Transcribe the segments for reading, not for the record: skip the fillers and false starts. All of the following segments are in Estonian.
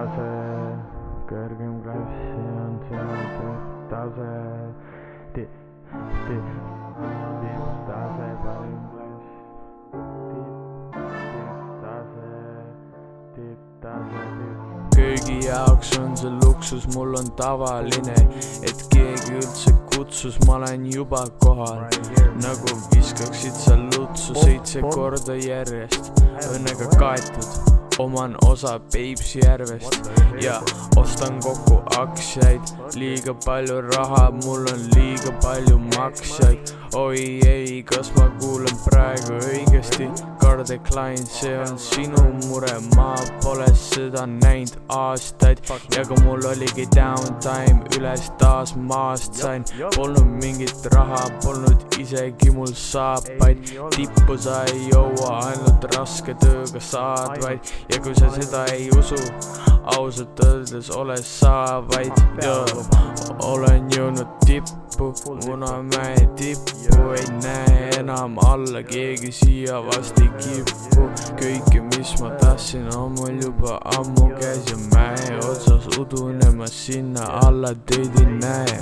tase, kõrgem klass on seal tipptase, tipptase, parim klass, tipptase. Köögi jaoks on see luksus, mul on tavaline, et keegi üldse kutsus, ma olen juba kohal. Nagu viskaksid sa lutsu 7 korda järjest, õnnega kaetud, oman osa Peipsi järvest ja ostan kokku aktsiaid. Liiga palju raha, mul on liiga palju maksjaid. Oi ei, kas ma kuulen praegu õigesti? Karde Klein, see on sinu mure, ma pole seda näinud aastaid. Ja kui mul oligi downtime, üles taas maast sain. Polnud mingit raha, polnud isegi mul saapaid. Tippu sa ei jõua, ainult raske tööga saad vaid. Ja kui sa seda ei usu, ausalt öeldes ole sa vaid. Olen jõudnud tippu, Munamäe tippu. Ei näe enam alla, keegi siia vast ei kippu. Kõike mis ma tahtsin on mul juba ammu käes ja mäe otsas udunema sinna alla teid ei näe.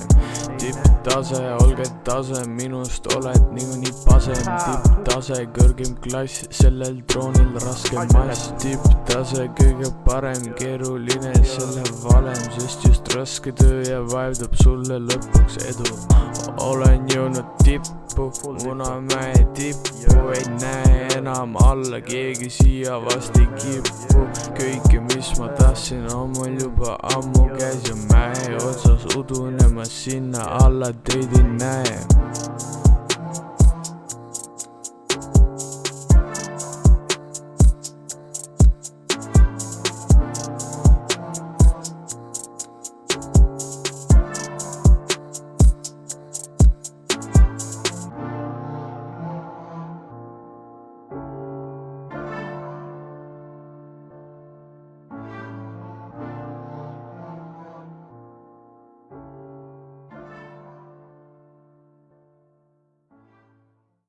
Tipptase, olge tase, minust oled niikuinii pasem. Tipptase, kõrgem klass, sellel troonil raske mass. Tipptase, kõige parem, keeruline selle valem, sest just raske töö ja vaevdab sulle lõpuks edu. Olen jõudnud tippu, Munamäe tippu. Ei näe enam alla, keegi siia vast ei kippu. Kõike mis ma tahtsin on mul juba ammu käes ja mäe otsas udunema sinna alla teid ei näe.